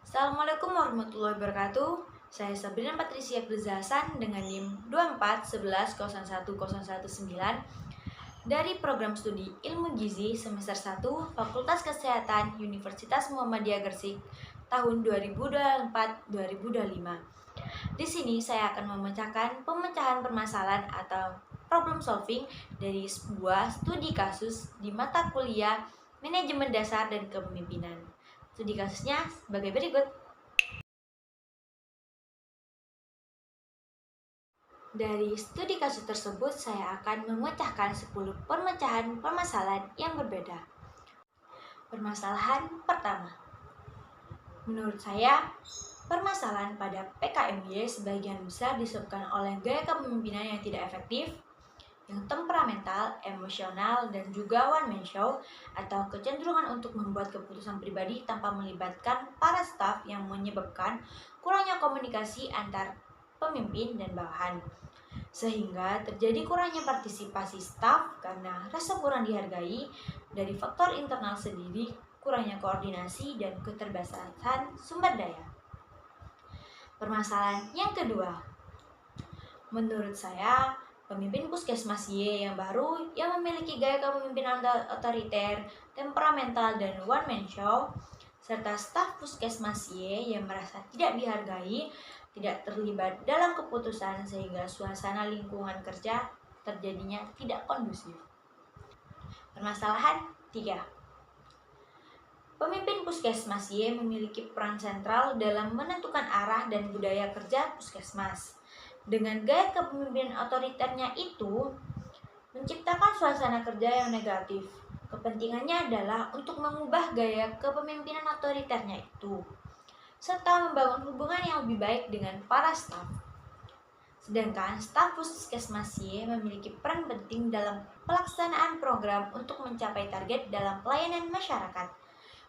Assalamualaikum warahmatullahi wabarakatuh. Saya Sabrina Patricia Hasan dengan NIM 2411010119 dari program studi Ilmu Gizi semester 1 Fakultas Kesehatan Universitas Muhammadiyah Gresik tahun 2024-2025. Di sini saya akan memecahkan pemecahan permasalahan atau problem solving dari sebuah studi kasus di mata kuliah Manajemen Dasar dan Kepemimpinan. Studi kasusnya sebagai berikut. Dari studi kasus tersebut, saya akan memecahkan 10 pemecahan permasalahan yang berbeda. Permasalahan pertama. Menurut saya, permasalahan pada PKMY sebagian besar disebabkan oleh gaya kepemimpinan yang tidak efektif, yang temperamental, emosional, dan juga one man show, atau kecenderungan untuk membuat keputusan pribadi tanpa melibatkan para staf yang menyebabkan kurangnya komunikasi antar pemimpin dan bawahan, sehingga terjadi kurangnya partisipasi staf karena rasa kurang dihargai dari faktor internal sendiri, kurangnya koordinasi, dan keterbatasan sumber daya. Permasalahan yang kedua, menurut saya, pemimpin puskesmas Y yang baru yang memiliki gaya kepemimpinan otoriter, temperamental, dan one man show, serta staf puskesmas Y yang merasa tidak dihargai, tidak terlibat dalam keputusan sehingga suasana lingkungan kerja terjadinya tidak kondusif. Permasalahan 3. Pemimpin puskesmas Y memiliki peran sentral dalam menentukan arah dan budaya kerja puskesmas. Dengan gaya kepemimpinan otoriternya itu menciptakan suasana kerja yang negatif. Kepentingannya adalah untuk mengubah gaya kepemimpinan otoriternya itu, serta membangun hubungan yang lebih baik dengan para staf. Sedangkan staf puskesmas Y memiliki peran penting dalam pelaksanaan program untuk mencapai target dalam pelayanan masyarakat.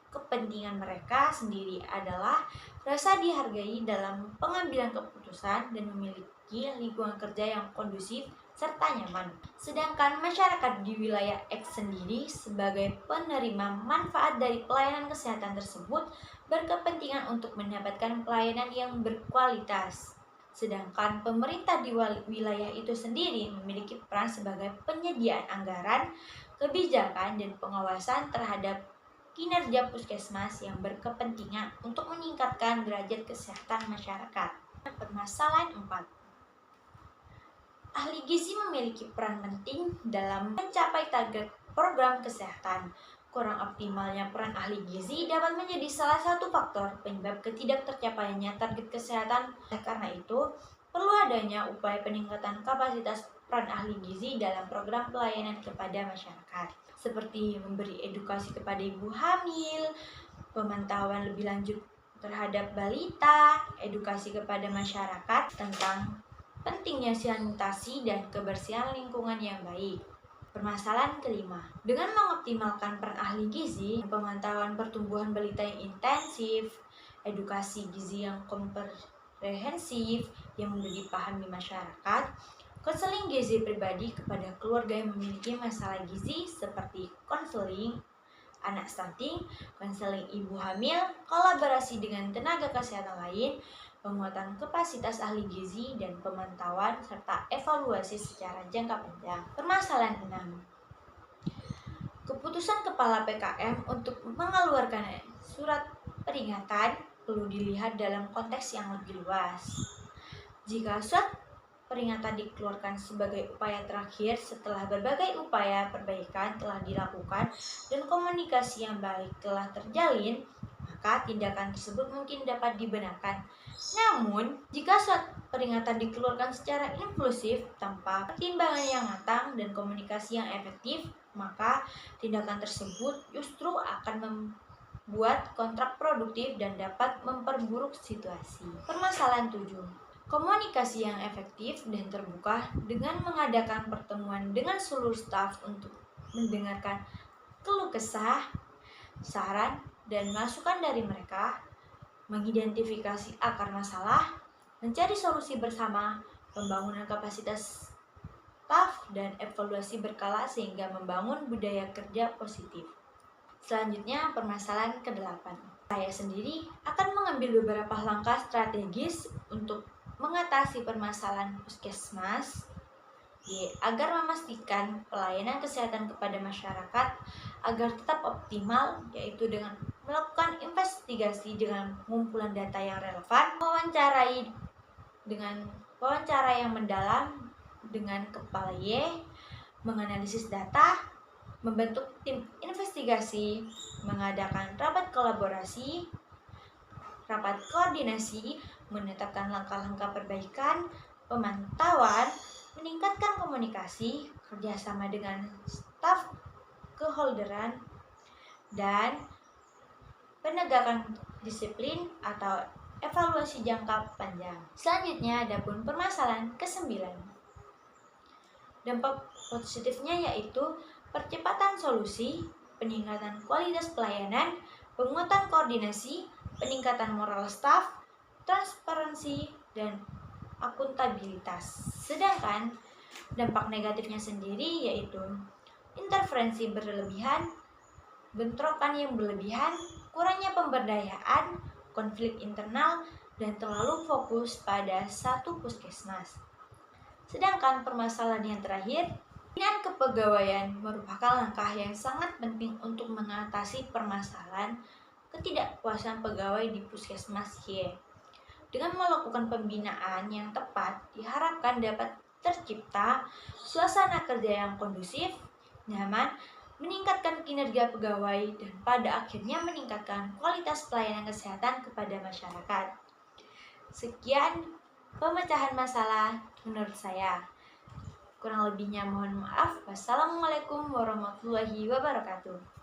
Kepentingan mereka sendiri adalah rasa dihargai dalam pengambilan keputusan dan memiliki lingkungan kerja yang kondusif serta nyaman. Sedangkan masyarakat di wilayah X sendiri sebagai penerima manfaat dari pelayanan kesehatan tersebut berkepentingan untuk mendapatkan pelayanan yang berkualitas. Sedangkan pemerintah di wilayah itu sendiri memiliki peran sebagai penyediaan anggaran, kebijakan, dan pengawasan terhadap kinerja puskesmas yang berkepentingan untuk meningkatkan derajat kesehatan masyarakat. Permasalahan 4. Ahli gizi memiliki peran penting dalam mencapai target program kesehatan. Kurang optimalnya peran ahli gizi dapat menjadi salah satu faktor penyebab ketidaktercapaiannya target kesehatan. Karena itu, perlu adanya upaya peningkatan kapasitas peran ahli gizi dalam program pelayanan kepada masyarakat, seperti memberi edukasi kepada ibu hamil, pemantauan lebih lanjut terhadap balita, edukasi kepada masyarakat tentang pentingnya sanitasi dan kebersihan lingkungan yang baik. Permasalahan kelima, dengan mengoptimalkan peran ahli gizi, pemantauan pertumbuhan balita yang intensif, edukasi gizi yang komprehensif yang mudah dipahami masyarakat, konseling gizi pribadi kepada keluarga yang memiliki masalah gizi seperti konseling anak stunting, konseling ibu hamil, kolaborasi dengan tenaga kesehatan lain, penguatan kapasitas ahli gizi, dan pemantauan serta evaluasi secara jangka panjang. Permasalahan 6. Keputusan Kepala PKM untuk mengeluarkan surat peringatan perlu dilihat dalam konteks yang lebih luas. Jika surat peringatan dikeluarkan sebagai upaya terakhir setelah berbagai upaya perbaikan telah dilakukan dan komunikasi yang baik telah terjalin, maka tindakan tersebut mungkin dapat dibenarkan. Namun, jika surat peringatan dikeluarkan secara impulsif tanpa pertimbangan yang matang dan komunikasi yang efektif, maka tindakan tersebut justru akan membuat kontraproduktif dan dapat memperburuk situasi. Permasalahan 7. Komunikasi yang efektif dan terbuka dengan mengadakan pertemuan dengan seluruh staf untuk mendengarkan keluh kesah, saran, dan masukan dari mereka, mengidentifikasi akar masalah, mencari solusi bersama, pembangunan kapasitas staf, dan evaluasi berkala sehingga membangun budaya kerja positif. Selanjutnya, permasalahan ke-8. Saya sendiri akan mengambil beberapa langkah strategis untuk mengatasi permasalahan puskesmas agar memastikan pelayanan kesehatan kepada masyarakat agar tetap optimal, yaitu dengan melakukan investigasi dengan pengumpulan data yang relevan, dengan wawancara yang mendalam dengan kepala menganalisis data, membentuk tim investigasi, mengadakan rapat kolaborasi, rapat koordinasi, menetapkan langkah-langkah perbaikan, pemantauan, meningkatkan komunikasi, kerjasama dengan staf keholderan, dan penegakan disiplin atau evaluasi jangka panjang. Selanjutnya ada pun permasalahan ke-9. Dampak positifnya yaitu percepatan solusi, peningkatan kualitas pelayanan, penguatan koordinasi, peningkatan moral staf, transparansi, dan akuntabilitas. Sedangkan dampak negatifnya sendiri yaitu interferensi berlebihan, bentrokan yang berlebihan, kurangnya pemberdayaan, konflik internal, dan terlalu fokus pada satu puskesmas. Sedangkan permasalahan yang terakhir, pembinaan kepegawaian merupakan langkah yang sangat penting untuk mengatasi permasalahan ketidakpuasan pegawai di puskesmas Dengan melakukan pembinaan yang tepat, diharapkan dapat tercipta suasana kerja yang kondusif, nyaman, meningkatkan kinerja pegawai, dan pada akhirnya meningkatkan kualitas pelayanan kesehatan kepada masyarakat. Sekian pemecahan masalah menurut saya. Kurang lebihnya mohon maaf. Wassalamualaikum warahmatullahi wabarakatuh.